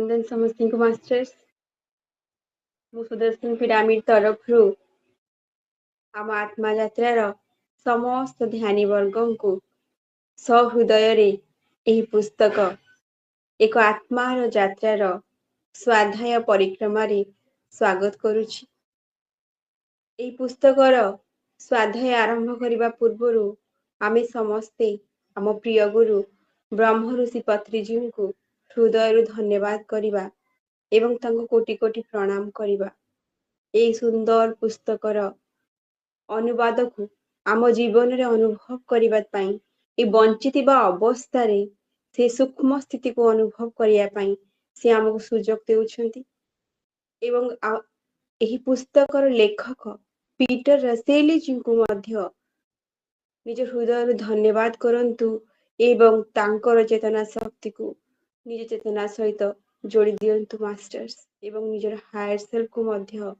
वंदन समस्त को मास्टर्स मु सुदर्शन पिरामिड तरफ आम आत्मा यात्रार समस्त ध्यानी वर्गों को सहृदय पुस्तक एक आत्मार यात्रार स्वाध्याय परिक्रमा स्वागत करुछि। एही पुस्तकर स्वाध्याय आरंभ करने पूर्व आमे समस्ते आम प्रिय गुरु ब्रह्म ऋषि पत्रिजी को हृदय धन्यवाद करवा एवं तांको कोटि कोटि प्रणाम करवा। ए सुंदर पुस्तकर अनुवाद को आम जीवन रे अनुभव करबा पई ए बंचितिबा अवस्था रे से सूक्ष्म स्थिति को अनुभव करिया पई से हमको सुजोग देउछंती एवं एही पुस्तकर लेखक पीटर रसेली जी को मध्य निज हृदय धन्यवाद करंतु एवं तांकर चेतना शक्ति को निज चेतना सहित जोड़ी दियंतु मास्टर्स एवं निजर हायर सेल्फ को मध्य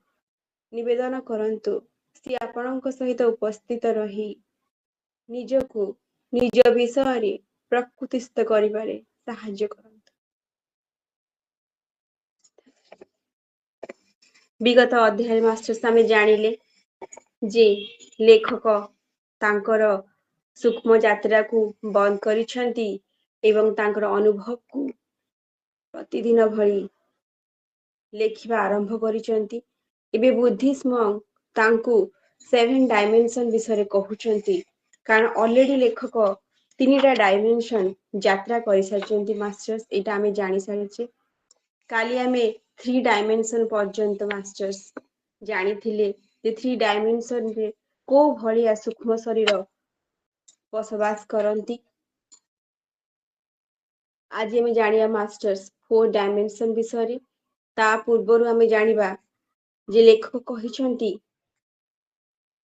निवेदन करंतु सी आपणक सहित उपस्थित रही निजको निज विषय प्रकृतिस्थ करिबारे साहाय्य करंतु। विगत अध्याय मास्टर्स आमे जानिले जे लेखक तांकर सूक्ष्म यात्रा को बंद करिसेंती एवं तांकर अनुभव को प्रतिदिन भली लेखिबा आरंभ करिसेंती। एबे बुद्धिज्म तांकु 7 डायमेंशन विषय कहउचंती कारण ऑलरेडी लेखक 3टा डायमेंशन यात्रा करि सारचंती मास्टर्स एटा हमें जानि सारिचे। काली हमें 3 डायमेंशन पर्यंत मास्टर्स जानिथिले जे 3 डायमेंशन रे को भलिया सूक्ष्म शरीर बसवास करंती। आज हमें जानिया मास्टर्स 4 डायमेंशन विषय ता पूर्वरु हमें जानिबा जे लेखक कहिसंती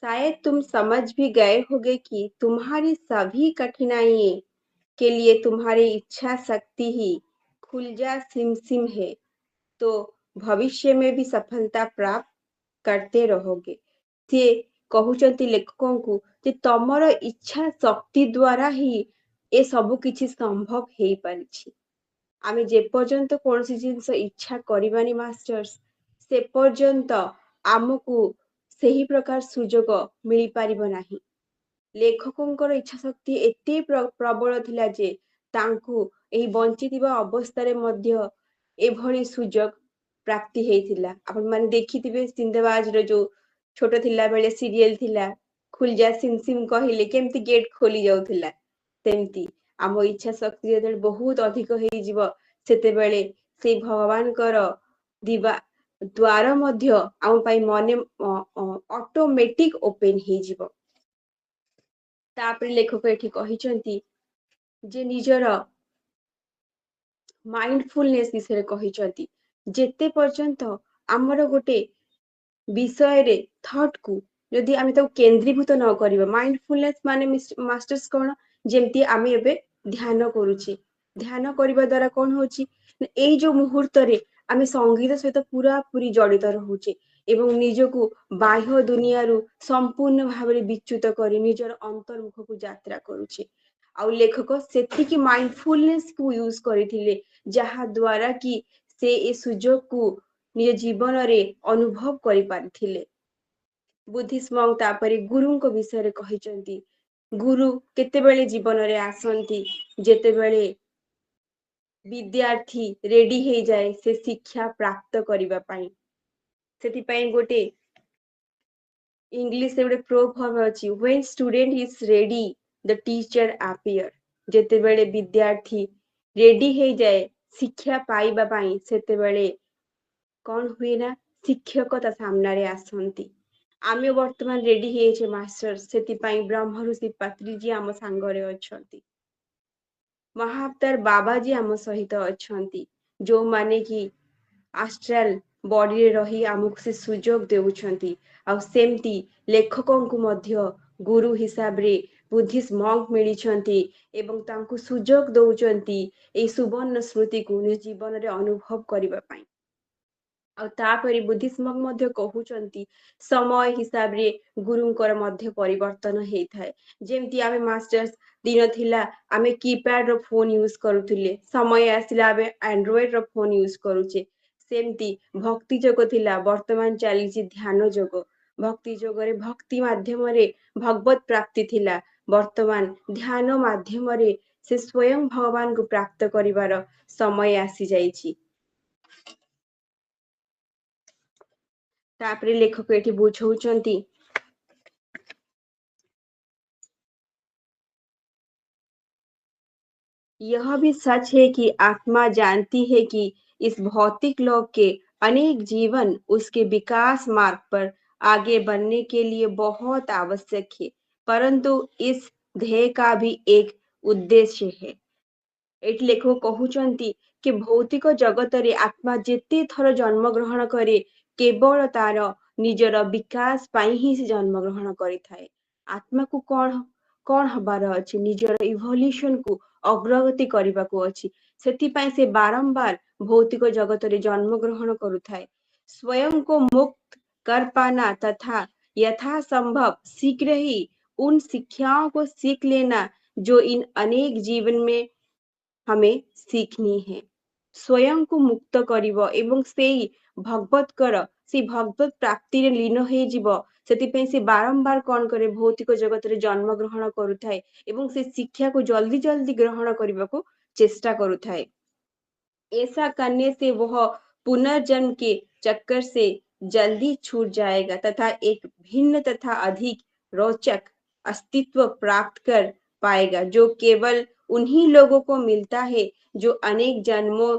शायद तुम समझ भी गए होगे कि तुम्हारी सभी कठिनाइयों के लिए तुम्हारी इच्छा शक्ति ही खुलजा सिम है तो भविष्य में भी सफलता प्राप्त करते रहोगे। से कहउचंती लेखकों को जे तमर इच्छा शक्ति द्वारा ही ए सब किछि संभव हेई परिछि। आमे जे पर्यंत कोनसी जिंस इच्छा करिबानी मास्टर्स से पर्यंत आमको सही प्रकार सुजोग मिली पारिबो नाही। लेखकंकर इच्छा शक्ति एते प्रबल थिला जे तांकु एही बंचितिबा अवस्था रे मध्य एभली सुजोग प्राप्ति हेइथिला। आपण माने देखिथिबे सिंधबाज रे जो छोट थिला बेले सीरियल थिला खुलजा सिम कहिले केमती गेट खोली जाउथिला तेमती आम इच्छा शक्ति जेते बहुत अधिक हेइ जीव सेते बेले से भगवान कर दिवा द्वार मध्य आम पाई मने ऑटोमेटिक ओपन हेइ जीव। तापर लेखक एठी कहिसंती जे निजर माइंडफुलनेस विषय कहिसंती जेते पर्यंत आमर गोटे विषय रे थॉट को यदि आमे तो केंद्रीभूत न करिबा माइंडफुलनेस माने मास्टर्स कोन जेमती आमे एबे ध्यान करूची ध्यान करिबा द्वारा कोन होची एई जो मुहूर्त रे आमे संगीत सहित पूरा पूरी जड़ित रहूचे एवं निजको बाह्य दुनिया रु संपूर्ण भाबरे विच्युत करी निजर अंतर्मुख को यात्रा करूचे। आउ लेखक सेतिकी माइंडफुलनेस को यूज करिथिले जहा द्वारा कि से ए सुजोग को निज जीवन रे अनुभव करि पारिथिले। बुद्धिज्म तापरे गुरु को विषय रे कहिचंती गुरु केतेबेले जीवन रे आसंती जेतेबेले विद्यार्थी रेडी हे जाए से शिक्षा प्राप्त करिबा पई। सेति पई गोटे इंग्लिश रे गोटे प्रोवर्ब अछि when student is ready the teacher appear. जेतेबेले विद्यार्थी रेडी हे जाए शिक्षा पाइबा पई सेतेबेले कोन हुए ना शिक्षक ता सामना रे आसंती। आमे वर्तमान रेडी हे छे मास्टर सेति पई ब्रह्म ऋषि पत्री जी आम सांगरे अछंती। महाअवतार बाबा जी आम सहित अछंती जो माने कि आस्ट्रल बॉडी रे रही आमको से सुजोग देउछंती। आ सेमती लेखकों को मध्य गुरु हिसाब रे बुद्धिस्ट मॉन्क मिलिछंती एवं तांको सुजोग दउचंती ए सुवर्ण स्मृति को निज जीवन रे अनुभव करिबा पई। तापरे बुद्धिस्म मध्य कहउचंती समय हिसाब रे गुरुंकर मध्य परिवर्तन हेई थाए जेमती आमे मास्टर्स दिन थिला आमे कीपैड रो फोन यूज करूथिले समय आसिला आमे एंड्रॉइड रो फोन यूज करूचे सेमती भक्ति जोग थिला वर्तमान चालीची ध्यान जोग भक्ति जोगरे भक्ति माध्यम रे भगवत प्राप्ति थिला वर्तमान ध्यान माध्यम रे से स्वयं भगवान को प्राप्त करिवार समय आसी जाइछि तापरे लेखक एठी बुझौचंती यह भी सच है कि आत्मा जानती है कि इस भौतिक लोक के अनेक जीवन उसके विकास मार्ग पर आगे बढ़ने के लिए बहुत आवश्यक है परंतु इस ध्येय का भी एक उद्देश्य है एठी लेखक कहउचंती कि भौतिक जगतरे आत्मा जेते थर जन्म ग्रहण करे केवल तार निजर विकास पाई ही से जन्म ग्रहण करिथाए आत्मा को कौन हबार अछि निजर इवोल्यूशन को अग्रगति କରିବାକୁ अछि ସେଥିପାଇଁ से बारंबार भौतिक जगतरे जन्म ग्रहण करुथाए स्वयं को मुक्त कर पाना तथा यथासंभव शीघ्र ही उन शिक्षाओं को सीख लेना जो इन अनेक जीवन में हमें सीखनी है स्वयं को मुक्त करिव एवं सेई भगवतकर से भगवत प्राप्ति रे लीन हे जीव ସେଥିପାଇଁ से बारंबार कौन करे भौतिक जगत रे जन्म ग्रहण करुथाए एवं से शिक्षा को जल्दी जल्दी ग्रहण करने चेष्टा करुथाए ऐसा करने से वह पुनर्जन्म के चक्कर से जल्दी छूट जाएगा तथा एक भिन्न तथा अधिक रोचक अस्तित्व प्राप्त कर पाएगा जो केवल उन्हीं लोगों को मिलता है जो अनेक जन्मों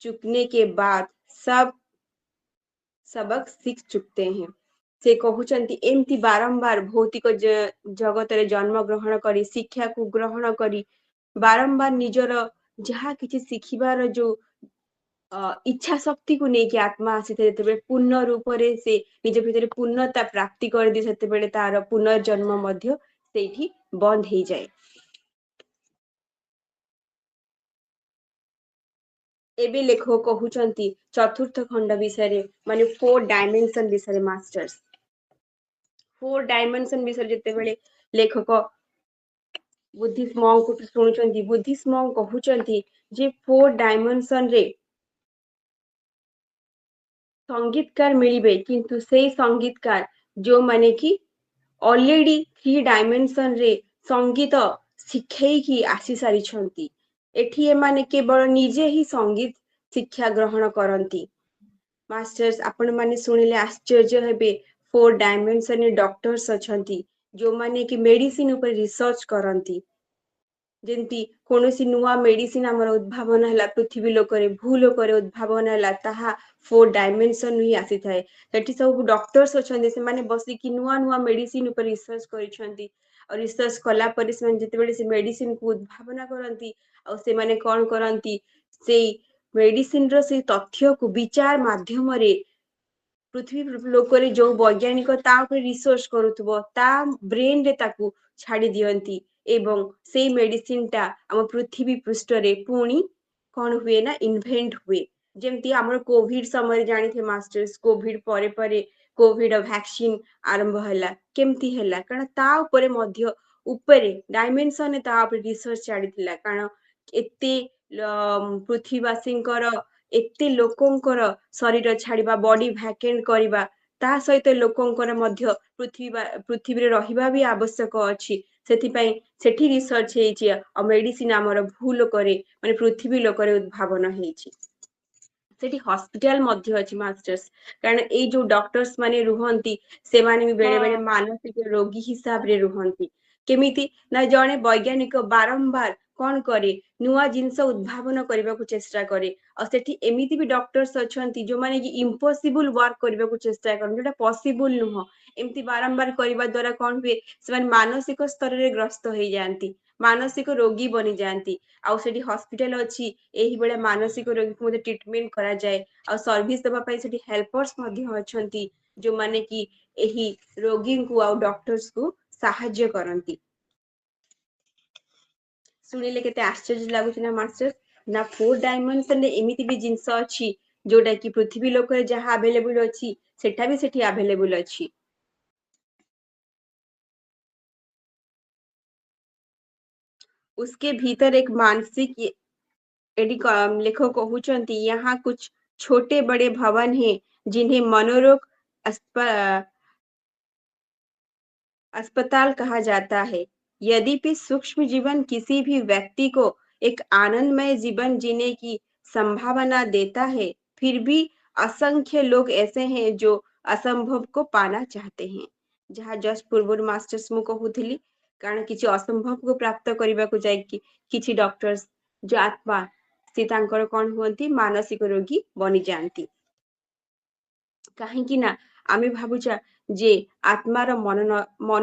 चुकने के बाद सब सबक सीख चुकते हैं से कहउचंती एमती बारंबार भौतिक जगत रे जन्म ग्रहण करी शिक्षा को ग्रहण करी बारंबार निजर जहा किछि शिखिबार जो इच्छा शक्ति को नेकी आत्मा आसीथे जेतेबेले पूर्ण रूप रे से निज भितरे पूर्णता प्राप्ति कर दी सेतेबेले तार पुनर्जन्म मध्य सेठी बंद हे जाए एबे लेखक कहउचंती चतुर्थ खंड विषय माने 4 डायमेंशन विषय मास्टर्स 4 डायमेंशन विषय जेतेबेले लेखक बुद्धिस्म को शुणुचंती बुद्धिस्म कहउचंती जे 4 डायमेंशन रे संगीतकार मिलिबे किंतु सेई संगीतकार जो माने कि ऑलरेडी 3 डायमेंशन रे संगीत शिखेई आसी सारी एठी एमाने केवल निजे ही संगीत शिक्षा ग्रहण करती मास्टर्स आपण माने सुनिले आश्चर्य हेबे 4 डायमेंशन रे डॉक्टर्स अछंती जो माने कि मेडिसिन ऊपर रिसर्च करती जेमती कोनोसी नुआ मेडिसिन हमर उद्भावन हला पृथ्वी लोकरे भू लोकरे उद्भावन हला ताहा 4 डायमेंशन ही आसी थाए सेठी सब डॉक्टर्स अछंती से माने बसी कि नुआ नुआ मेडिसिन ऊपर रिसर्च करिसंती और रिसर्च कला पर से जेतेबेले से मेडिसिन को उद्भावना करंती और से माने कोन करंती से मेडिसिन रो से तथ्य को विचार माध्यम रे पृथ्वी लोकरे जो वैज्ञानिक ता ऊपर रिसर्च करूथबो ता ब्रेन रे ताकू छाड़ी दियंती एवं से मेडिसिन ता हम पृथ्वी पृष्ठ रे पुणी कोन हुए ना इन्वेंट हुए जेमती हमर कोविड समय जानि थे मास्टर्स कोविड परे परे कोविड वैक्सीन आरंभ हला केमती हला कारण ता ऊपर मध्य ऊपर डायमेंशन ता ऊपर रिसर्च छाड़ी थिला कारण एते पृथ्वीवासींकर एते लोकंकर शरीर छाड़िबा बॉडी वैकेंट करिबा ता सहित लोकंकर मध्य पृथ्वी रहिबा भी आवश्यक अछि सेथिपई सेठी रिसर्च हेछि आ मेडिसिन हमर भू लोकरे माने पृथ्वी लोकरे उद्भावन हेछि सेठी हॉस्पिटल मध्य अछि मास्टर्स कारण ए जो डॉक्टर्स माने रुहंती से माने भी बेले बेले मानसिक रोगी हिसाब रे रुहंती केमिति ना जणे वैज्ञानिक बारंबार कोन करे नुआ जिंस उद्भावन करबा को चेष्टा करे और सेठी एमिति भी डॉक्टर्स अछंती जो माने कि इम्पॉसिबल वर्क करबा को चेष्टा करन जेटा पॉसिबल नुह एमिति बारंबार करबा द्वारा कोन हुए से मानसिक स्तर रे ग्रस्त हो जाती मानसिक रोगी बनी जाती आउ सेठी हॉस्पिटल अछि एही बेले मानसिक रोगी को ट्रीटमेंट करा जाए और सर्विस देबा पई सेठी हेल्पर्स मध्ये अछंती जो माने कि एही रोगी को आउ डॉक्टर्स को सहाय्य करंती सुनिले केते आश्चर्य लागुछि ना मास्टर ना 4 डायमेंशन रे एमिति भी जिंस अछि जोटा कि पृथ्वी लोक जहाँ अवेलेबल अच्छी सेटा भी सेठी अवेलेबल अच्छी। उसके भीतर एक मानसिक लेखक कहते यहाँ कुछ छोटे बड़े भवन हैं जिन्हें मनोरोग अस्पताल कहा जाता है। यद्यपि सूक्ष्म जीवन किसी भी व्यक्ति को एक आनंदमय जीवन जीने की संभावना देता है, फिर भी असंख्य लोग ऐसे हैं जो असंभव को पाना चाहते हैं। जहाँ जस्ट पूर्व मास्टर्स मु कहूली कारण किसी असंभव को प्राप्त करने को जाइए किसी डॉक्टर्स जो आत्मा से तांकर कौन हुअंती मानसिक रोगी बनी जाती। कहीं ना आमे भावुचा जे आत्मार मन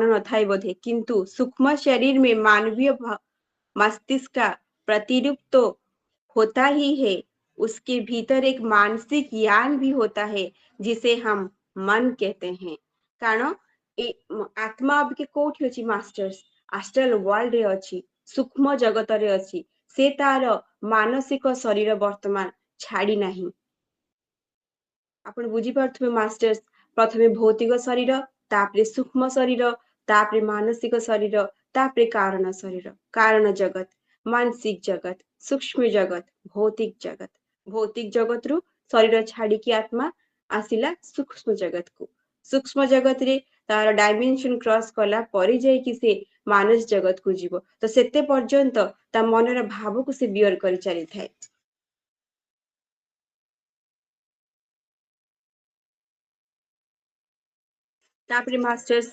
न थाए बोधे किंतु सूक्ष्म शरीर में मानवीय मस्तिष्क का प्रतिरूप तो होता ही है। उसके भीतर एक मानसिक यान भी होता है जिसे हम मन कहते हैं। कारण आत्मा अब के कोठी अछि मास्टर्स आस्ट्रल वर्ल्ड रे अछि, सूक्ष्म जगत रे अछि, से तार मानसिक शरीर वर्तमान छाड़ी नहीं। आपण बुझी पार्थुबे मास्टर्स प्रथमे भौतिक शरीर तापरे सूक्ष्म शरीर तापरे मानसिक शरीर तापरे कारण जगत मानसिक जगत सूक्ष्म जगत भौतिक जगत रु शरीर छाड़ी की आत्मा आसिला सूक्ष्म जगत को। सूक्ष्म जगत रे तार डायमेंशन क्रॉस कला परि जाई कि से मानस जगत को जीवो तो सेते पर्यंत ता मनर भाव को से बियर करि चली थाए। तापरे मास्टर्स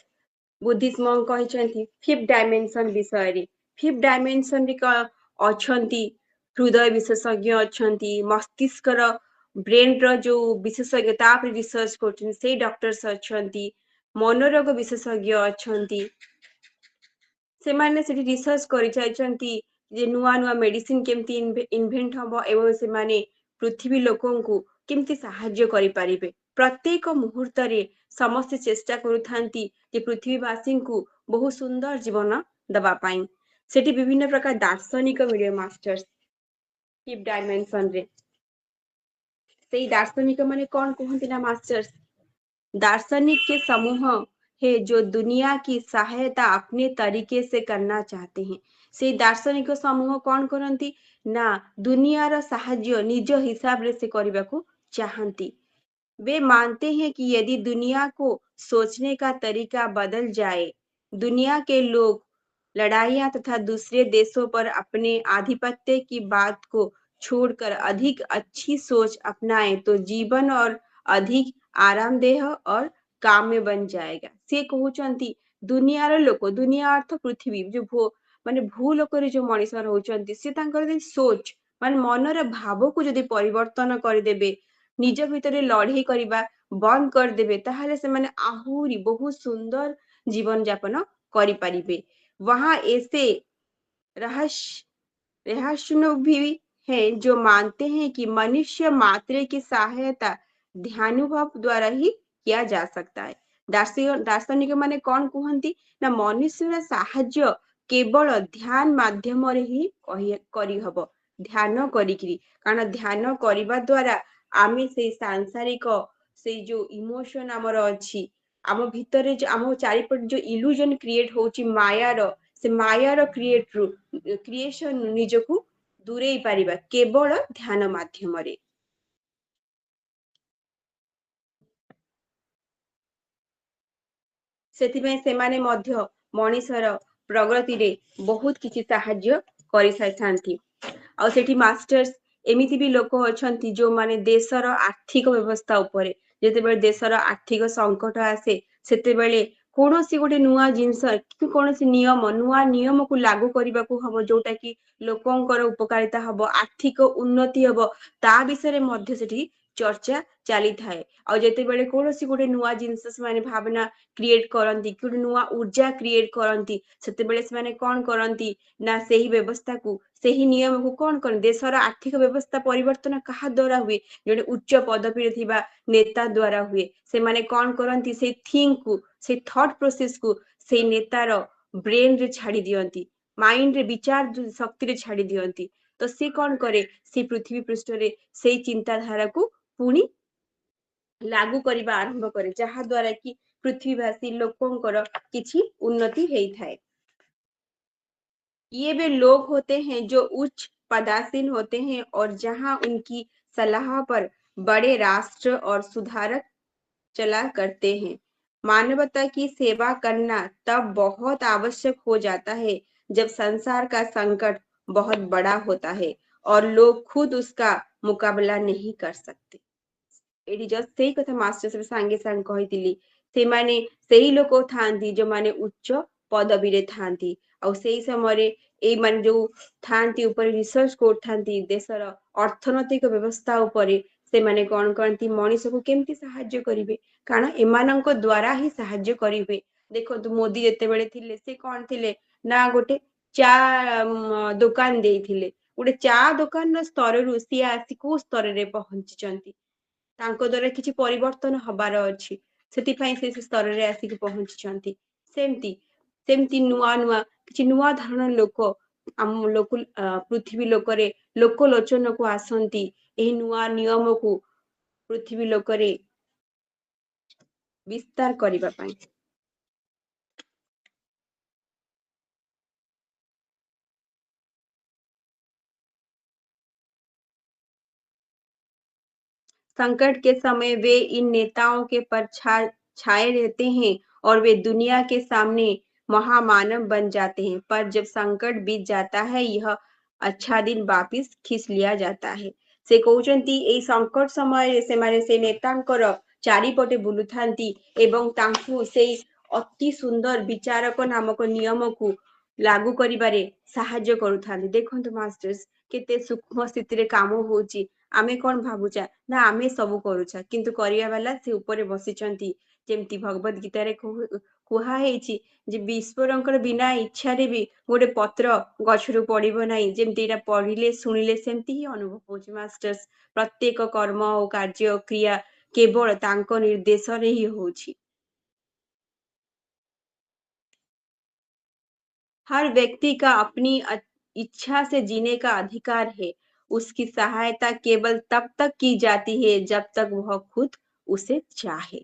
बुद्धिज्म कहते फिफ्थ डायमेंशन विषय फिफ्थ डायमेंशन अछंती हृदय विशेषज्ञ अछंती मस्तिष्कर ब्रेन रो जो विशेषज्ञ तापरे रिसर्च करछन से डॉक्टर्स अछंती मनोरोग विशेषज्ञ अछंती से माने सेठी रिसर्च करि चाइछंती जे नुआ नुआ मेडिसिन केमती इन्वेंट हबो एवं से माने पृथ्वी लोकन को केमती सहाय्य करि पारिबे। प्रत्येक मुहूर्त रे समस्त चेष्टा करूथांती जे पृथ्वीवासी को बहुत सुंदर जीवन दबा पाई। सेठी विभिन्न प्रकार दार्शनिक मिले मास्टर्स फिफ्थ डायमेंशन रे सेही दार्शनिक माने कौन कहते ना मास्टर्स दार्शनिक के समूह है जो दुनिया की सहायता अपने तरीके से करना चाहते हैं। से दार्शनिक समूह कौन करती ना दुनियार साहाय्य निज हिसाब से करने को चाहती। वे मानते हैं कि यदि दुनिया को सोचने का तरीका बदल जाए दुनिया के लोग लड़ाइयां तथा दूसरे देशों पर अपने आधिपत्य की बात को छोड़कर अधिक अच्छी सोच अपनाएं तो जीवन और अधिक आरामदेह और काम में बन जाएगा। से कहउचंती दुनियार लोक दुनिया अर्थ पृथ्वी जो माने भू लोक जो मनीष रहउचंती से तांकर सोच माने मनर भाव को जदि परिवर्तन करदेबे निज भितर लड़ाई करबा बंद करदेबे ताहले से माने आहुरी बहुत सुंदर जीवन यापन करि परिबे। वहां ऐसे रहस्य भी है जो मानते हैं कि मनुष्य मात्र की सहायता ध्यानुभव द्वारा ही किया जा सकता है। दार्शनिक माने कौन कहती ना मनुष्य साहाय्य केवल ध्यान माध्यम ही करी हब ध्यान करी कारण ध्यान करने द्वारा आमे से सांसारिक से जो इमोशन आमर अच्छी आम भितर जो आम चारिपट जो इल्यूजन क्रिएट होची मायार से मायार क्रिएशन निजकू दूरे पारिबा केवल ध्यान माध्यम रे। सेथिमे सेमाने मध्य मनीषर प्रगति रे बहुत किछि साहाय्य करि साइथांती। आ सेठी मास्टर्स एमिति भी लोक अछंती जो माने देशर आर्थिक व्यवस्था उपरे जेतेबेले देशर आर्थिक संकट आसे सेतेबेले कौनसी गोटे नुआ जिनस कौनसी नियम नुआ नियम को लागू करने को हम जोटा कि लोकंकर उपकारिता हम आर्थिक उन्नति हम ता विषय मध्य सेठी चर्चा चली थाए। आ जेतेबेले कौनसी गोटे नुआ जिनस माने भावना क्रिएट करंती कि नुआ ऊर्जा क्रिएट करंती सेतेबेले से माने कोन करंती ना सही व्यवस्था को सही नियम को कौन कर देशर आर्थिक व्यवस्था परिवर्तन कहा द्वारा हुए जोटे उच्च पदवी थिबा नेता द्वारा हुए से माने कौन करंती से थिंक को से थॉट प्रोसेस को से नेतार ब्रेन रे छाड़ी दियंती माइंड रे विचार शक्ति रे छाड़ी दियंती तो से कौन करे से पृथ्वी पृष्ठ रे से चिंताधारा को पुणी लागू करिबा आरंभ करे जहा द्वारा कि पृथ्वीवासी लोकंकर किछि उन्नति हेइथाय। ये वे लोग होते हैं जो उच्च पदासीन होते हैं और जहां उनकी सलाह पर बड़े राष्ट्र और सुधारक चला करते हैं। मानवता की सेवा करना तब बहुत आवश्यक हो जाता है जब संसार का संकट बहुत बड़ा होता है और लोग खुद उसका मुकाबला नहीं कर सकते। ଏଠି ଜଷ୍ଟ ସେଇ କଥା ମାଷ୍ଟର ସାଙ୍ଗେ ସାଙ୍ଗେ କହିଥିଲି। ସେମାନେ ସେଇ ଲୋକ ଥାଆନ୍ତି ଯୋଉମାନେ ଉଚ୍ଚ ପଦବୀରେ ଥାଆନ୍ତି ଆଉ ସେଇ ସମୟରେ ଏଇମାନେ ଯୋଉ ଥାଆନ୍ତି ଉପରେ ରିସର୍ଚ୍ଚ କରୁଥାନ୍ତି ଦେଶର ଅର୍ଥନୈତିକ ବ୍ୟବସ୍ଥା ଉପରେ ସେମାନେ କଣ କରନ୍ତି ମଣିଷକୁ କେମିତି ସାହାଯ୍ୟ କରିବେ କାରଣ ଏମାନଙ୍କ ଦ୍ଵାରା ହିଁ ସାହାଯ୍ୟ କରିବେ। ଦେଖନ୍ତୁ ମୋଦି ଯେତେବେଳେ ଥିଲେ ସେ କଣ ଥିଲେ ନା ଗୋଟେ ଚା ଦୋକାନ ଦେଇଥିଲେ ଗୋଟେ ଚା ଦୋକାନର ସ୍ତରରୁ ସିଏ ଆସି କୋଉ ସ୍ତରରେ ପହଞ୍ଚିଛନ୍ତି ତାଙ୍କ ଦ୍ଵାରା କିଛି ପରିବର୍ତ୍ତନ ହବାର ଅଛି ସେଥିପାଇଁ ସେ ସ୍ତରରେ ଆସିକି ପହଞ୍ଚିଛନ୍ତି। ସେମିତି ସେମିତି ନୂଆ ନୂଆ କିଛି ନୂଆ ଧରଣ ଲୋକ ଆମ ଲୋକ ପୃଥିବୀ ଲୋକରେ ଲୋକଲୋଚନକୁ ଆସନ୍ତି ଏହି ନୂଆ ନିୟମକୁ ପୃଥିବୀ ଲୋକରେ ବିସ୍ତାର କରିବା ପାଇଁ। संकट के समय वे इन नेताओं के पर छाए रहते हैं और वे दुनिया के सामने महामानव बन जाते हैं पर जब संकट बीत जाता है यह अच्छा दिन वापिस खींच लिया जाता है। से କହୁଛନ୍ତି ଏଇ ସଂକଟ ସମୟରେ ସେମାନେ ସେ ନେତାଙ୍କର ଚାରିପଟେ ବୁଲୁଥାନ୍ତି ଏବଂ ତାଙ୍କୁ ସେଇ ଅତି ସୁନ୍ଦର ବିଚାରକ ନାମକ ନିୟମକୁ ଲାଗୁ କରିବାରେ ସାହାଯ୍ୟ କରୁଥାନ୍ତି। ଦେଖନ୍ତୁ ମାଷ୍ଟର୍ସ କେତେ ସୂକ୍ଷ୍ମ ସ୍ଥିତିରେ କାମ ହଉଛି ଆମେ କଣ ଭାବୁଛେ ନା ଆମେ ସବୁ କରୁଛେ କିନ୍ତୁ କରିବା ବାଲା ସେ ଉପରେ ବସିଛନ୍ତି ଯେମିତି ଭଗବତ ଗୀତାରେ କୁହା ହେଇଛି ଯେ ଈଶ୍ୱରଙ୍କର ବିନା ଇଚ୍ଛାରେ ବି ଗୋଟେ ପତ୍ର ଗଛରୁ ପଡିବ ନାହିଁ ଯେମିତି ଏଇଟା ପଢିଲେ ଶୁଣିଲେ ସେମିତି ହିଁ ଅନୁଭବ ହଉଛି ମାଷ୍ଟର୍ସ ପ୍ରତ୍ୟେକ କର୍ମ ଓ କାର୍ଯ୍ୟ କ୍ରିୟା କେବଳ ତାଙ୍କ ନିର୍ଦ୍ଦେଶରେ ହିଁ ହଉଛି। हर व्यक्ति का अपनी इच्छा से जीने का अधिकार है। उसकी सहायता केवल तब तक की जाती है जब तक वह खुद उसे चाहे।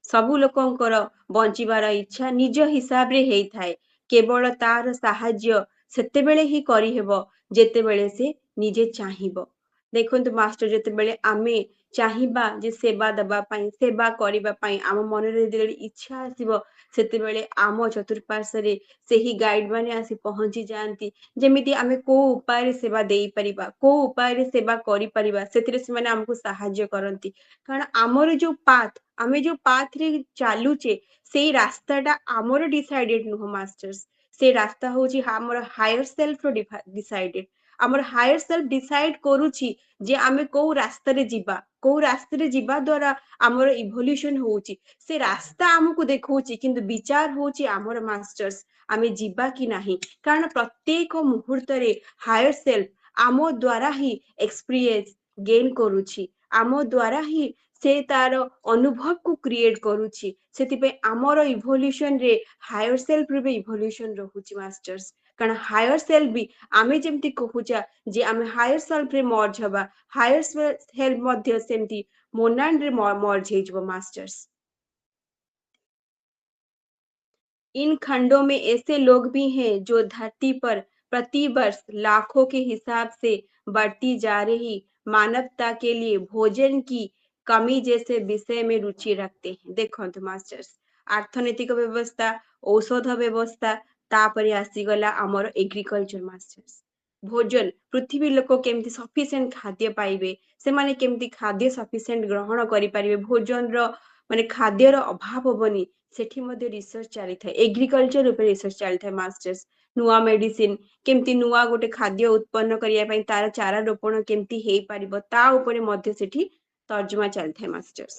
ସବୁ ଲୋକଙ୍କର ବଞ୍ଚିବାର ଇଚ୍ଛା ନିଜ ହିସାବରେ ହେଇଥାଏ କେବଳ ତାର ସାହାଯ୍ୟ ସେତେବେଳେ ହିଁ କରିହେବ ଯେତେବେଳେ ସେ ନିଜେ ଚାହିଁବ। ଦେଖନ୍ତୁ ମାଷ୍ଟର ଯେତେବେଳେ ଆମେ ଚାହିଁବା ଯେ ସେବା ଦେବା ପାଇଁ ସେବା କରିବା ପାଇଁ ଆମ ମନରେ ଯେତେବେଳେ ଇଚ୍ଛା ଆସିବ ସେତେବେଳେ ଆମ ଚତୁଃପାର୍ଶ୍ୱରେ ସେହି ଗାଇଡ ମାନେ ଆସି ପହଞ୍ଚି ଯାଆନ୍ତି ଯେମିତି ଆମେ କୋଉ ଉପାୟରେ ସେବା ଦେଇପାରିବା କୋଉ ଉପାୟରେ ସେବା କରିପାରିବା ସେଥିରେ ସେମାନେ ଆମକୁ ସାହାଯ୍ୟ କରନ୍ତି କାରଣ ଆମର ଯୋଉ ପାଥ ଆମେ ଯୋଉ ପାଥରେ ଚାଲୁଛେ ସେଇ ରାସ୍ତାଟା ଆମର ଡିସାଇଡେଡ ନୁହଁ ମାଷ୍ଟର୍ସ ସେ ରାସ୍ତା ହଉଛି ଆମର ହାୟର ସେଲ୍ଫ ର ଡିସାଇଡେଡ ଆମର ହାୟର ସେଲ୍ଫ ଡିସାଇଡ କରୁଛି ଯେ ଆମେ କୋଉ ରାସ୍ତାରେ ଯିବା କୋଉ ରାସ୍ତାରେ ଯିବା ଦ୍ଵାରା ଆମର ଇଭଲ୍ୟୁସନ ହଉଛି ସେ ରାସ୍ତା ଆମକୁ ଦେଖଉଛି କିନ୍ତୁ ବିଚାର ହଉଛି ଆମର ମାଷ୍ଟର୍ସ ଆମେ ଯିବା କି ନାହିଁ କାରଣ ପ୍ରତ୍ୟେକ ମୁହୂର୍ତ୍ତରେ ହାୟର ସେଲ୍ଫ ଆମ ଦ୍ଵାରା ହିଁ ଏକ୍ସପିରିଏନ୍ସ ଗେନ୍ କରୁଛି ଆମ ଦ୍ଵାରା ହିଁ ସେ ତାର ଅନୁଭବକୁ କ୍ରିଏଟ କରୁଛି ସେଥିପାଇଁ ଆମର ଇଭଲ୍ୟୁସନ ରେ ହାୟର ସେଲ୍ଫ ରେ ବି ଇଭଲ୍ୟୁସନ ରହୁଛି ମାଷ୍ଟର୍ସ କାରଣ ହାୟର ସେଲ୍ଫ ବି ଆମେ ଯେମିତି କହୁଛେ ଯେ ଆମେ ହାୟର ସେଲ୍ଫ ରେ ମର୍ଜ ହବା ହାୟର ସେଲ୍ଫ ମଧ୍ୟ ସେମିତି ମୋନାଣ୍ଡ ରେ ମର୍ଜ ହେଇଯିବ ମାଷ୍ଟର୍ସ। इन खंडों में ऐसे लोग भी हैं जो धरती पर प्रति वर्ष लाखों के हिसाब से बढ़ती जा रही मानवता के लिए भोजन की कमी जैसे विषय में रुचि रखते हैं। देखो मास्टर्स अर्थनैतिक व्यवस्था औषध व्यवस्था तापरे आसीगला आमर एग्रीकल्चर मास्टर्स भोजन पृथ्वी लोक केमती सफिशिएंट खाद्य पाइबे से माने केमती खाद्य सफिशिएंट ग्रहण करि परिबे भोजन रो माने खाद्यर अभाव होबनी सेठी मध्ये रिसर्च चली था एग्रीकल्चर ऊपर रिसर्च चली था मास्टर्स नुआ मेडिसिन केमती नुआ गोटे खाद्य उत्पन्न करिया पई तार चारा रोपण केमती हेई परिबो ता ऊपर मध्ये सेठी तर्जुमा चली था मास्टर्स।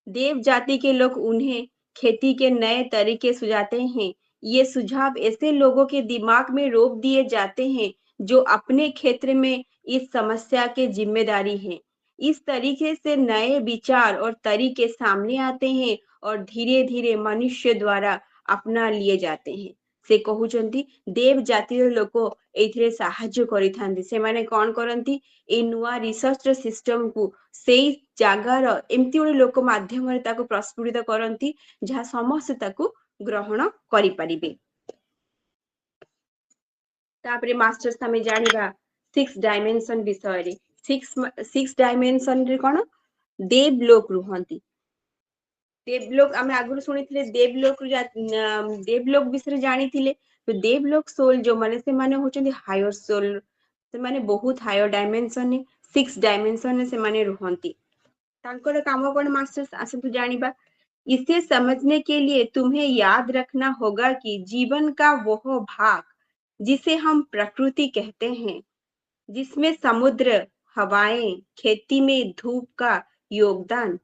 देव जाति के लोग उन्हें खेती के नए तरीके सुझाते हैं। ये सुझाव ऐसे लोगों के दिमाग में रोप दिए जाते हैं जो अपने क्षेत्र में इस समस्या के जिम्मेदारी हैं। इस तरीके से नए विचार और तरीके सामने आते हैं और धीरे धीरे मनुष्य द्वारा अपना लिए जाते हैं। से कहउचंती देव जातिर लोक एथिरे साहाय्य करिथांती सेमाने कोन करंती ए नुआ रिसर्च सिस्टम को सेई जागार एमती गोटे लोक माध्यम ताको प्रस्फुटित करंती जहा समस्त ताको ग्रहण करि परिबे। तापरे मास्टर्स हमें जानिबा 6 डायमेंशन विषय रे 6 डायमेंशन रे कोन देवलोक रुहंती देवलोक आमे आगुरु सुनिथिले देवलोक विषय जानिथिले तो देवलोक सोल जो माने से माने होचंदी हायर सोल से माने बहुत हायर डायमेंशन ने 6 डायमेंशन ने से माने रुहंती तांकर काम कोन मास्टर्स आसतु जानिबा इसे समझने के लिए तुम्हें याद रखना होगा कि जीवन का वह भाग जिसे हम प्रकृति कहते हैं जिसमें समुद्र हवाएं खेती में धूप का योगदान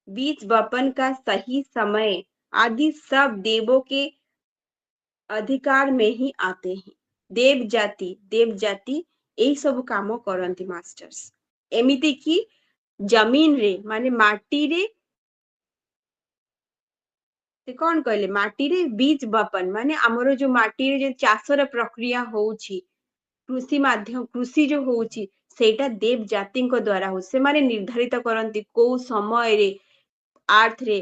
बीज वपन का सही समय आदि सब देवों के अधिकार में ही आते हैं देव जाति यही सब काम करती मास्टर्स एमिति की जमीन रे माने माटी रे से कौन कहले माटी रे बीज वपन माने हमरो जो माटी रे जो चाषर प्रक्रिया होउची कृषि माध्यम कृषि जो होउची सेटा देव जाति द्वारा हो से माने निर्धारित करंती को समय रे आर्थ रे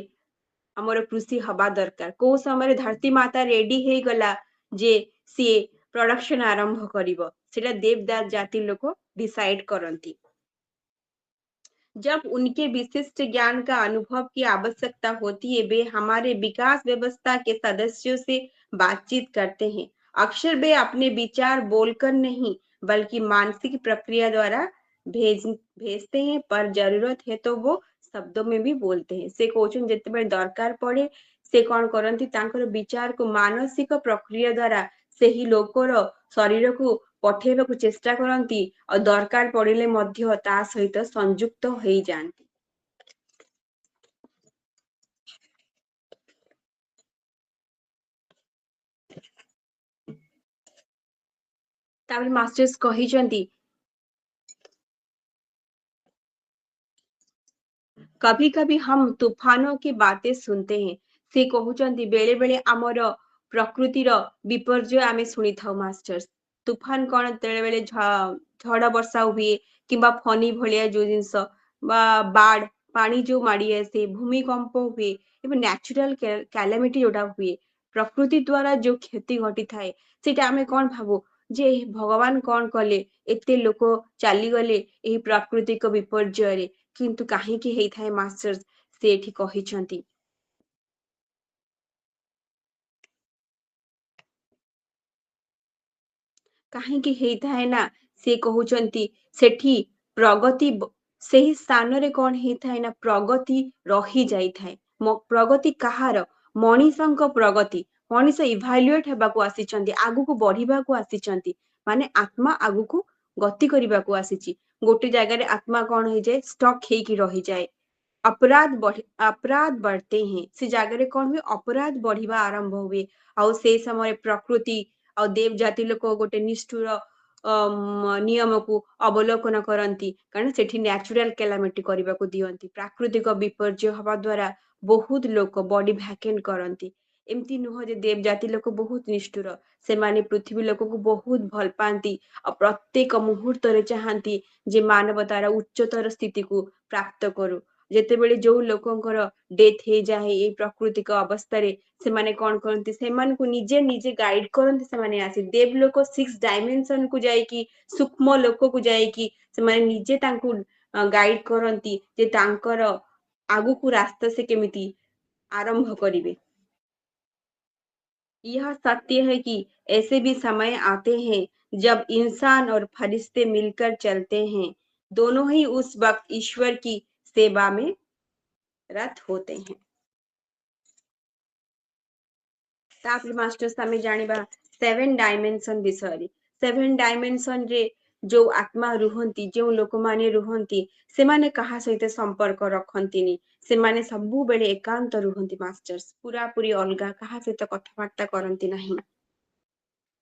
हमर कृषि हवा दरकार को समय धरती माता रेडी हे गला जे सी प्रोडक्शन आरंभ करिवो सेटा देवदास जाति लोक डिसाइड करंती जब उनके विशिष्ट ज्ञान का अनुभव की आवश्यकता होती है वे हमारे विकास व्यवस्था के सदस्यों से बातचीत करते हैं अक्सर वे अपने विचार बोलकर नहीं बल्कि मानसिक प्रक्रिया द्वारा भेजते हैं पर जरूरत है तो वो शब्दों में भी बोलते हैं से कौन जिते दरकार पड़े से कौन करती विचार को मानसिक प्रक्रिया द्वारा से ही लोकर शरीर को पठेइबाकू चेष्टा करती और दरकार पड़िले मध्य ता सहित संयुक्त हो जाती तापर मास्टर्स कहिचंती कभी कभी हम तूफानों की बातें सुनते हैं से कहउचंती बेले बेले आमर प्रकृतिर विपर्जय आमे सुनी थाउ मास्टर्स तूफान कौन तेरे बेले झड़ वर्षा हुए किंबा फनी भलिया जो जिंस बा बाढ़ पानी जो माड़ी आसे भूमिकंप हुए एवं नेचुरल कैलामिटी जोटा हुए प्रकृति द्वारा जो क्षति घटी थाए सेटा आमे कौन भाबो जे भगवान कौन कले एते लोक चली गले एही प्राकृतिक विपर्जय रे किंतु काहेकि हेइथाए मास्टर्स से एठी कहिचंती काहेकि हेइथाए ना से कहउचंती सेठी प्रगति सेही स्थान रे कौन हेइथाए ना प्रगति रही जाइथाए प्रगति काहार मनीषंक प्रगति मनीष इभाल्युएट हेबाकू आसीचंती आगुकू बढ़िबाकू आसीचंती माने आत्मा आगुकू गति करिबाकू आसीची गोटे जगह रे आत्मा कौन हो जाए स्टक हेकी रही जाए अपराध बढ़ते हैं से जगह रे कौन हुए अपराध बढ़िबा आरंभ हुए आउ से समय प्रकृति ଆଉ ଦେବ ଜାତି ଲୋକ ଗୋଟେ ନିଷ୍ଠୁର ନିୟମକୁ ଅବଲୋକନ କରନ୍ତି କାରଣ ସେଠି ନ୍ୟାଚୁରାଲ କ୍ୟାଲାମିଟି କରିବାକୁ ଦିଅନ୍ତି ପ୍ରାକୃତିକ ବିପର୍ଯ୍ୟୟ ହବା ଦ୍ୱାରା ବହୁତ ଲୋକ ବଡି ଭ୍ୟାକେଣ୍ଟ କରନ୍ତି ଏମିତି ନୁହଁ ଯେ ଦେବ ଜାତି ଲୋକ ବହୁତ ନିଷ୍ଠୁର ସେମାନେ ପୃଥିବୀ ଲୋକକୁ ବହୁତ ଭଲ ପାଆନ୍ତି ଆଉ ପ୍ରତ୍ୟେକ ମୁହୂର୍ତ୍ତରେ ଚାହାନ୍ତି ଯେ ମାନବତାର ଉଚ୍ଚତର ସ୍ଥିତିକୁ ପ୍ରାପ୍ତ କରୁ ଯେତେବେଳେ ଯୋଉ ଲୋକଙ୍କର ଡେଥ ହେଇଯାଏ ଏଇ ପ୍ରାକୃତିକ ଅବସ୍ଥାରେ ସେମାନେ କଣ କରନ୍ତି ସେମାନଙ୍କୁ ନିଜେ ନିଜେ ଗାଇଡ କରନ୍ତି ସେମାନେ ଆସି ଦେବ ଲୋକ 6 ଡାଇମେନସନ କୁ ଯାଇକି ସୂକ୍ଷ୍ମ ଲୋକକୁ ଯାଇକି ସେମାନେ ନିଜେ ତାଙ୍କୁ ଗାଇड କରନ୍ତି ଯେ ତାଙ୍କର ଆଗକୁ ରାସ୍ତା ସେ କେମିତି आरंभ करिवे यह सत्य है कि ऐसे भी समय आते हैं जब इंसान और फरिश्ते मिलकर चलते हैं दोनों ही उस वक्त ईश्वर की सेवा में रत होते हैं तापर मास्टर्स आमे जानिबा 7 डायमेंशन विषय 7 डायमेंशन रे जो आत्मा रुहंती जो लोक माने रुहंती सेमाने कहा सहित संपर्क रखंतीनी सेमाने सबु बेले एकांत रुहंती मास्टर्स पूरा पूरी अलगा कहा सहित कथबार्ता करंती नहीं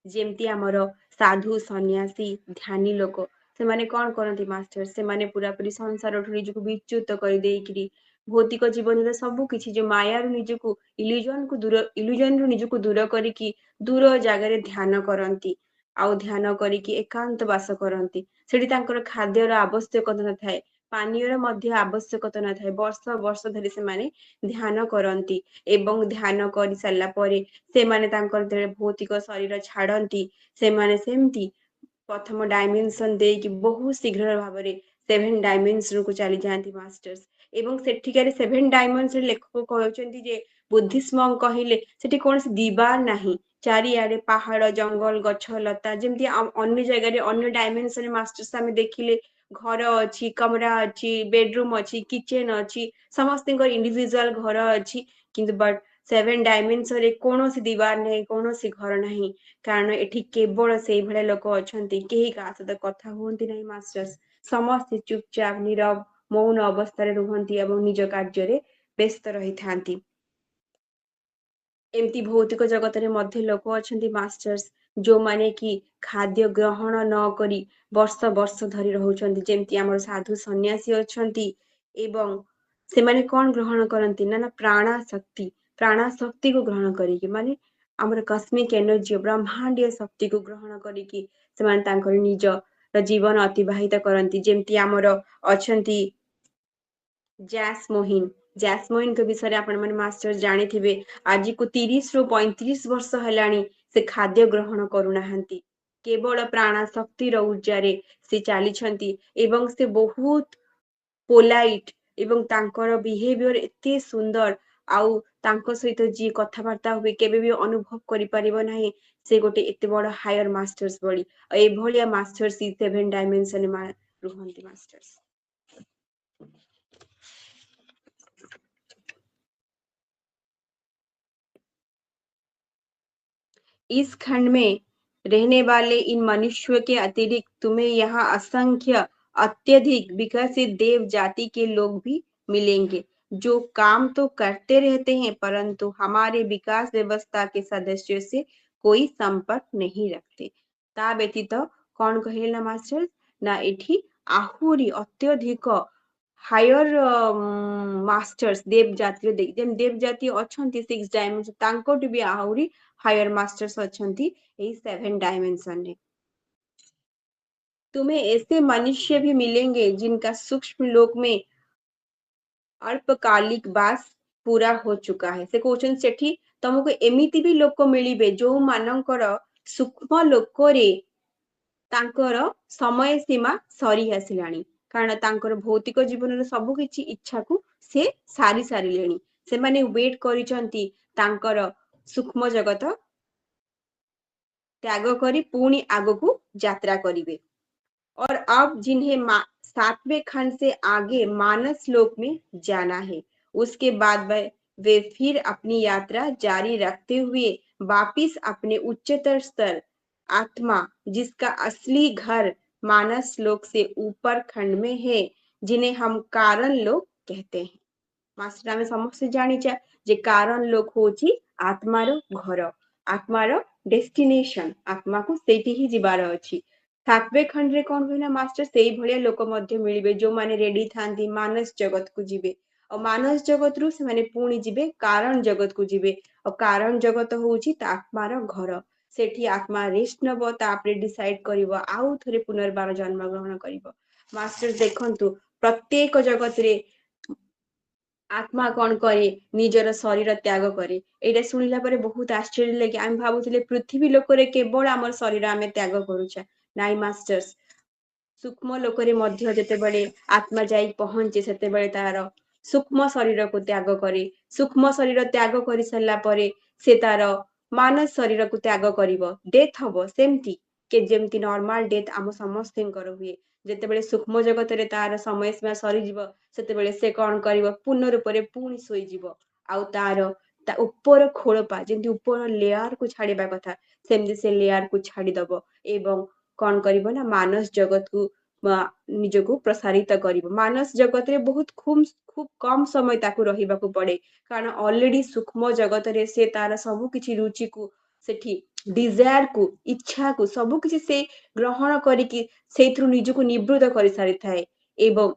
जेमती आमर साधु सन्यासी ध्यानी लोक सेमाने कौन करंती मास्टर सेमाने पूरा पूरी संसार ठु निजको विच्युत कर देइकरी भौतिक जीवन सब किसी जो माया निजको इल्यूजन रु निजको दूर करिकी दूर जगार ध्यान करती आउ ध्यान करिकी एकांत बास करती सेठी तांकर खाद्यर आवश्यकता न थाए पानीयर मध्य आवश्यकता न थाए वर्ष वर्ष धरी से माने ध्यान करती एवं ध्यान कर सारा पर से माने तांकर भौतिक शरीर छाड़ती से माने सेमती प्रथम डायमेंशन दे कि बहुत शीघ्र भाव में 7 डायमेंशन को चली जाती मास्टर्स एवं सेठिकार 7 डायमेंशन लेखक कहते जे बुद्धिस्म कहले सेठी कौन दीवार नाही चारिआडे पहाड़ जंगल गछ लता जमती अन्य जगह अन्य डायमेंशन मास्टर्स आम देखिले घर अच्छी कमरा अच्छी बेडरूम अच्छी किचेन अच्छी समस्त इंडिविजुअल घर अच्छी किंतु बट 7 डायमेंशन रे कौन दीवार नहीं कौन घर नहीं कारण एठी केवल से भले लोक अछंती केही का सहित कथा हुंती नहीं मास्टर्स समस्त चुपचाप नीरव मौन अवस्था रुहंती एवं निज कार्य रे व्यस्त रही थांती एमती भौतिक जगत रे मध्य लोक अछंती मास्टर्स जो माने कि खाद्य ग्रहण न करी वर्ष वर्ष धरी रहउछंती जेमती हमर साधु सन्यासी अछंती एवं से माने कोन ग्रहण करंती ना प्राणा शक्ति को ग्रहण करी माने हमर कस्मिक एनर्जी ब्रह्मांडीय शक्ति को ग्रहण करिकी से माने तांकर निज जीवन अतिबाहित करंती जेमती हमर अछंती जैस्मोइन के विषय आपण माने मास्टर जानिथिबे आज को 30 रु 35 वर्ष हेलाणी से खाद्य ग्रहण करूनाहांती केवल प्राण शक्तिर ऊर्जारे से चलीछंती एवं से बहुत पोलाइट एवं तांकर बिहेवियर एते सुंदर आउ तांको सहित जी कथबार्ता हुए केबे भी अनुभव करि परिबो नाही से गोटे एते बड़ हायर मास्टर्स बड़ी ए भलिया मास्टर्स 7 डायमेंशन मा रुहंती मास्टर्स इस खंड में रहने वाले इन मनुष्यों के अतिरिक्त तुम्हें यहाँ असंख्य अत्यधिक विकसित देव जाति के लोग भी मिलेंगे जो काम तो करते रहते हैं परंतु हमारे विकास व्यवस्था के सदस्यों से कोई संपर्क नहीं रखते ता व्यतीत कौन कहे ना मास्टर ना एठी आहुरी अत्यधिक हायर मास्टर्स देव जाति देव जाति अछंती 6 डायमेंशन तांकोटी भी आहुरी हायर मास्टर्स अछंती 7 डायमेंशन रे तुम्हें ऐसे मनुष्य भी मिलेंगे जिनका सूक्ष्म लोक में अल्पकालिक वास पूरा हो चुका है से क्वेश्चन सेठी तुमको एमिति भी लोक मिलिबे जो मानकर सूक्ष्म लोकरे तांकर समय सीमा सरी आसिलाणी कारण तांकर भौतिक जीवन सब किछि इच्छा को से सारी सारिलेणी से माने वेट करिसंती तांकर सूक्ष्म जगत त्याग करी पुणी आगो को यात्रा करिवे और अब जिन्हें 7वें खंड से आगे मानस लोक में जाना है उसके बाद वे फिर अपनी यात्रा जारी रखते हुए वापिस अपने उच्चतर स्तर आत्मा जिसका असली घर मानस लोक से ऊपर खंड में है जिन्हें हम कारण लोक कहते हैं मास्टर आमे समस्त जानिचा जे कारण लोक होची आत्मार घर आत्मार डेस्टिनेशन आत्मा को सेठी ही जिबार अछि 7वें खंड रे कोन होइना मास्टर सेई भलिया लोक मध्य मिलिबे जो माने रेडी थांती मानस जगत को जिबे और मानस जगत रु से माने पुणी जिबे कारण जगत को जिबे और कारण जगत होउची ता आत्मार घर सेठी आत्मा रेस्ट नब तापरे डिसाइड करिवो आउ थरे पुनर्बार जन्म ग्रहण करिवो मास्टर देखंतु प्रत्येक जगत रे आत्मा कौन करे निजर शरीर त्याग करे एटा सुनिला परे बहुत आश्चर्य लगे आम भाबुथिले पृथ्वी लोकरे केवल आमर शरीर आमे त्याग करूछा नाइ मास्टर्स सूक्ष्म लोकरे मध्य जेतेबेले आत्मा जाई पहुंचे सेतेबेले तार सूक्ष्म शरीर को त्याग करे सूक्ष्म शरीर त्याग करि सल्ला परे से तार मानस शरीर को त्याग करिवो डेथ हबो सेमती के जेमती नॉर्मल डेथ आम समस्तଙ୍କର हुए जेतेबेले सूक्ष्म जगत रे तार समय सीमा सरी जीव सेतेबेले से कोन करिवो पूर्ण रूप रे पुणी सोई जीव आउ तार ता ऊपर खोळपा जेमती ऊपर लेयर को छाड़ीबा कथा सेमती से लेयर को छाड़ी दबो एवं कौन करिवो ना मानस जगत को निजको प्रसारित करिवो मानस जगत रे बहुत खूब खूब कम समय ताकू रहिबाकू पड़े कारण ऑलरेडी सूक्ष्म जगत रे से तार सब किछि रुचि को सेठी डिजायर को इच्छा को सब किछि से ग्रहण करिकि सेथरु निजको निवृत्त करि सारि थाए एवं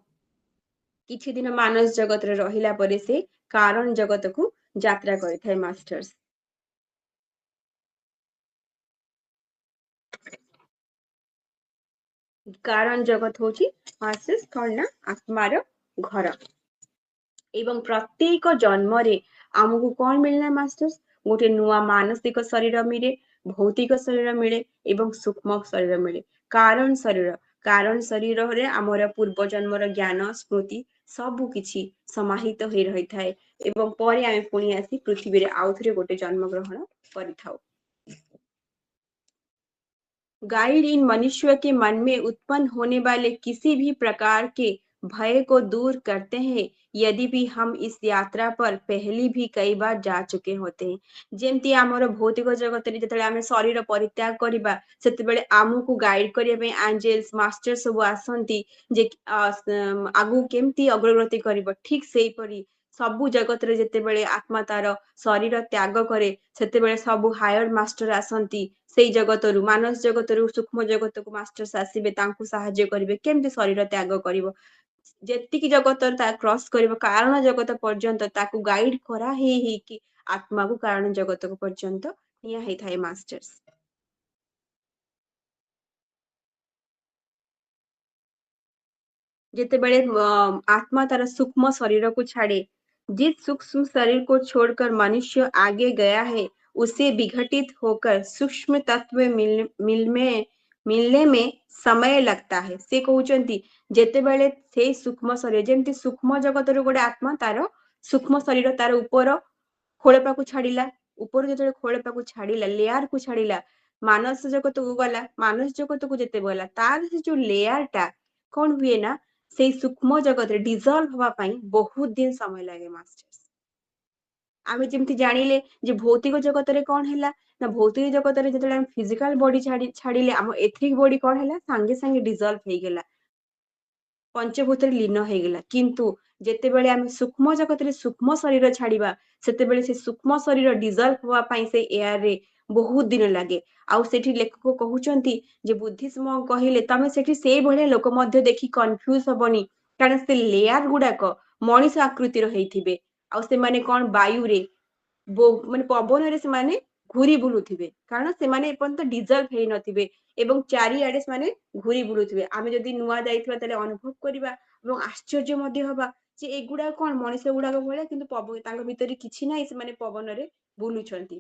କିଛି ଦିନ ମାନସ ଜଗତରେ ରହିଲା ପରେ ସେ କାରଣ ଜଗତକୁ ଯାତ୍ରା କରିଥାଏ ମାଷ୍ଟର୍ସ। କାରଣ ଜଗତ ହଉଛି ମାଷ୍ଟର୍ସ କଣ ନା ଆତ୍ମାର ଘର। ଏବଂ ପ୍ରତ୍ୟେକ ଜନ୍ମରେ ଆମକୁ କଣ ମିଳିଲା ମାଷ୍ଟର୍ସ? ଗୋଟେ ନୂଆ ମାନସିକ ଶରୀର ମିଳେ, ଭୌତିକ ଶରୀର ମିଳେ ଏବଂ ସୂକ୍ଷ୍ମ ଶରୀର ମିଳେ। କାରଣ ଶରୀରରେ ଆମର ପୂର୍ବ ଜନ୍ମର ଜ୍ଞାନ ସ୍ମୃତି ସବୁ କିଛି ସମାହିତ ହୋଇ ରହିଥାଏ ଏବଂ ପରେ ଆମେ ପୁଣି ଆସି ପୃଥିବୀରେ ଆଉଥରେ ଗୋଟେ ଜନ୍ମ ଗ୍ରହଣ କରିଥାଉ। गाइड इन मनुष्य के मन में उत्पन्न होने वाले किसी भी प्रकार के भय को दूर करते हैं यदि भी हम इस यात्रा पर पहले भी कई बार जा चुके होते हैं। जेमती आमर भौतिक जगत रे जेतेबेले आमे शरीर परित्याग करिबा सेतेबेले आमुकु गाइड करिया पे एंजेल्स मास्टर सब आसंती जे आगु केमती अग्रगति करिवो ठीक सेही परी सबु जगत रे जेतेबेले आत्मा तार शरीर त्याग करे सेतेबेले सबु हायर मास्टर आसंती सेई जगतरु मानस जगतरु सूक्ष्म जगतକୁ ମାଷ୍ଟର୍ସ ଆସିବେ ତାଙ୍କୁ ସାହାଯ୍ୟ କରିବେ କେମିତି ଶରୀର ତ୍ୟାଗ କରିବ ଯେତିକି ଜଗତ ତା କ୍ରସ କରିବ କାରଣ ଜଗତ ପର୍ଯ୍ୟନ୍ତ ତାକୁ ଗାଇଡ କରା ହେଇକି ଆତ୍ମାକୁ କାରଣ ଜଗତକୁ ପର୍ଯ୍ୟନ୍ତ ନିଆ ହେଇଥାଏ ମାଷ୍ଟର୍ସ। ଯେତେବେଳେ आत्मा तारा सूक्ष्म शरीर को छाड़े जिस सूक्ष्म शरीर को छोड़कर मनुष्य आगे गया है उसे विघटित होकर सूक्ष्म तत्व मिलने में समय लगता है। से कहउचंती जेतेबेले से सूक्ष्म शरीर जेमती सूक्ष्म जगत रो गोटे आत्मा तार सूक्ष्म शरीर तार ऊपर खोलपाकू छाड़िला ऊपर जेतेबेले खोलपाकू छाड़िला लेयर को छाड़िला मानस जगत को गला मानस जगत को जेते गला तार से जो लेयर टा कौन हुए ना से सूक्ष्म जगत रे डिजॉल्व हवा पाई बहुत दिन समय लागे मास्टर्स। आमे जेमती जानिले जे भौतिक जगत रे कौन हैला ना भौतिक जगत रे जेतेबेले हम फिजिकल बॉडी छाड़िले हम एथिक बॉडी कौन हैला संगे संगे डिजॉल्व हे गेला पंचभूत रे लीन हे गेला किंतु जेतेबेले आमे सूक्ष्म जगत रे सूक्ष्म शरीर छाड़िबा सेतेबेले से सूक्ष्म शरीर डिजॉल्व हवा पाई से एयर रे बहुत दिन लागे आउ सेठी लेखक कहउचंती जे बुद्धिज्म कहिले तमे सेठी सेई भले लोक मध्य देखि कंफ्यूज हबनी कारण से लेयर गुडाक मଣିଷ आकृतिर ହେଇଥିବେ ଆଉ ସେମାନେ କଣ ବାୟୁରେ ମାନେ ପବନରେ ସେମାନେ ଘୁରି ବୁଲୁଥିବେ କାରଣ ସେମାନେ ଏପର୍ଯ୍ୟନ୍ତ ଡିଜଲ୍ଭ ହେଇନଥିବେ ଏବଂ ଚାରିଆଡେ ସେମାନେ ଘୁରି ବୁଲୁଥିବେ ଆମେ ଯଦି ନୂଆ ଯାଇଥିବା ତାହେଲେ ଅନୁଭବ କରିବା ଏବଂ ଆଶ୍ଚର୍ଯ୍ୟ ମଧ୍ୟ ହବା ଯେ ଏଗୁଡା କଣ ମଣିଷ ଗୁଡାକ ଭଳିଆ କିନ୍ତୁ ତାଙ୍କ ଭିତରେ କିଛି ନାହିଁ ସେମାନେ ପବନରେ ବୁଲୁଛନ୍ତି।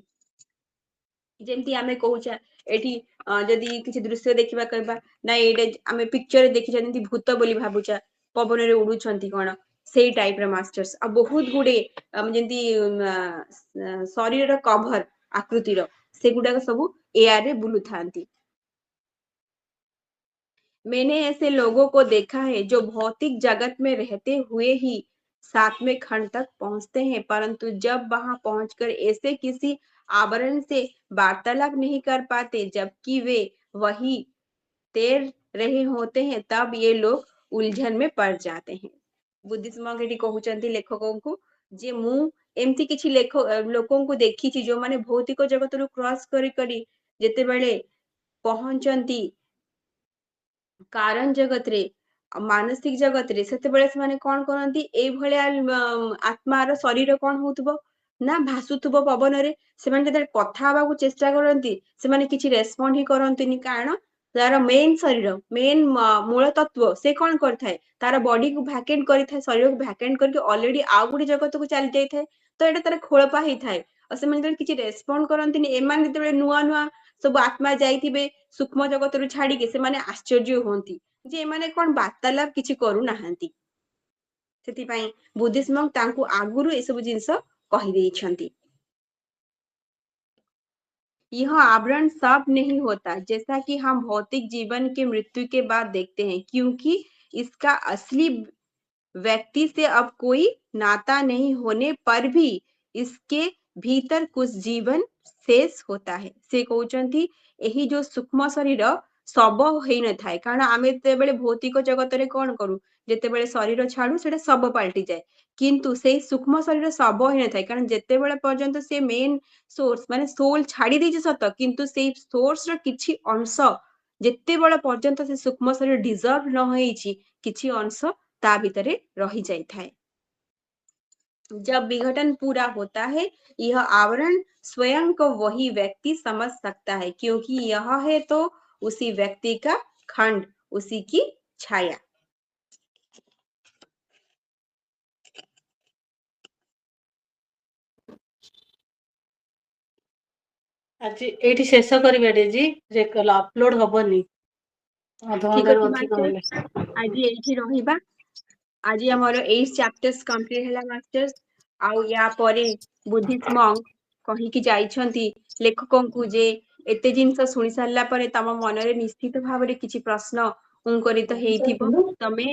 ଯେମିତି ଆମେ କହୁଛେ ଏଠି ଯଦି କିଛି ଦୃଶ୍ୟ ଦେଖିବା କହିବା ନାଇଁ ଏଇଟା ଆମେ ପିକ୍ଚରରେ ଦେଖିଛେ ଯେମିତି ଭୂତ ବୋଲି ଭାବୁଛେ ପବନରେ ଉଡୁଛନ୍ତି କଣ ସେଇ ଟାଇପ ର ମାଷ୍ଟର୍ସ ଆଉ ବହୁତ ଗୁଡେ ଯେମିତି ଶରୀରର କଭର ଆକୃତିର ସେଗୁଡାକ ସବୁ ଏୟାର ରେ ବୁଲୁଥାନ୍ତି। मैंने ऐसे लोगों को देखा है जो भौतिक जगत में रहते हुए ही सातवें खंड तक पहुंचते हैं परंतु जब वहां पहुंचकर ऐसे किसी आवरण से वार्तालाप नहीं कर पाते जबकि वे वही तैर रहे होते हैं तब ये लोग उलझन में पड़ जाते हैं। बुद्धिज्म एटी कहउचंती लेखकों जे मु एमती किछि लोकों को देखिछि जो माने भौतिक जगत रु क्रॉस करी करी जेतेबेले पहुंचंती कारण जगत रे मानसिक जगत रे सेतेबेले ସେମାନେ କଣ କରନ୍ତି ଏଇ ଭଳିଆ ଆତ୍ମାର ଶରୀର କଣ ହଉଥିବ ନା ଭାସୁଥିବ ପବନରେ ସେମାନେ ଯେତେବେଳେ କଥା ହବାକୁ ଚେଷ୍ଟା କରନ୍ତି ସେମାନେ କିଛି ରେସ୍ପଣ୍ଡ ହିଁ କରନ୍ତିନି କାରଣ ତାର ମେନ୍ ଶରୀର ମେନ୍ ମୂଳ ତତ୍ତ୍ୱ ସେ କଣ କରିଥାଏ ତାର ବଡିକୁ ଭ୍ୟାକେଣ୍ଟ କରିଥାଏ ଶରୀରକୁ ଭ୍ୟାକେଣ୍ଟ କରିକି ଅଲରେଡି ଆଉ ଗୋଟେ ଜଗତକୁ ଚାଲି ଯାଇଥାଏ ତ ଏଇଟା ତାର ଖୋଳପା ହେଇଥାଏ ଆଉ ସେମାନେ ଯେତେବେଳେ କିଛି ରେସ୍ପଣ୍ଡ କରନ୍ତିନି ଏମାନେ ଯେତେବେଳେ ନୂଆ ନୂଆ ସବୁ ଆତ୍ମା ଯାଇଥିବେ ସୂକ୍ଷ୍ମ ଜଗତରୁ ଛାଡିକି ସେମାନେ ଆଶ୍ଚର୍ଯ୍ୟ ହୁଅନ୍ତି ଯେ ଏମାନେ କଣ ବାର୍ତ୍ତାଳାପ କିଛି କରୁନାହାନ୍ତି ସେଥିପାଇଁ ବୁଦ୍ଧିଜ୍ମ ତାଙ୍କୁ ଆଗରୁ ଏସବୁ ଜିନିଷ କହିଦେଇଛନ୍ତି। यह आवरण सब नहीं होता जैसा कि हम भौतिक जीवन के मृत्यु के बाद देखते हैं क्योंकि इसका असली व्यक्ति से अब कोई नाता नहीं होने पर भी इसके भीतर कुछ जीवन शेष होता है। से कहउचंती एही जो सूक्ष्म शरीर शब ହେଇ नथाय कारण आमे जेतेबेले भौतिक जगत रे कोन करू जेतेबेले शरीर छाडू सेटा शब पाल्टी जाए किंतु सेई सूक्ष्म शरीर शब ହେଇ नथाय कारण जेतेबेले पर्यंत से मेन सोर्स माने सोल छाड़ी ଦେଇଛି ସତ କିନ୍ତୁ ସେଇ सोर्स ର କିଛି ଅଂଶ ଯେତେବେଳେ ପର୍ଯ୍ୟନ୍ତ ସେ ସୂକ୍ଷ୍ମ ଶରୀର ଡିଜର୍ଭ ନ ହେଇଛି କିଛି ଅଂଶ ता भितरे रही जाई थाए। जब विघटन पूरा होता है यह आवरण स्वयं को वही व्यक्ति समझ सकता है, क्योंकि यह है तो उसी व्यक्ति का खंड, उसी की छाया। आज एठी शेष करिबा जी अपलोड हबनी ठीक अधघंटा अछि अधिक मास्टर्स, हेले। आज एठी रहिबा। आज हमर 8 चैप्टर्स कंप्लीट हैला मास्टर्स। आउ या परे बुद्धिस्ट मॉन्क कहिकी जाइछंती लेखकंकु जे एते जिनस सुनि सारला परे तम मनरे निश्चित भाबरे किछि प्रश्न उनकरित हेइथिबो, तमे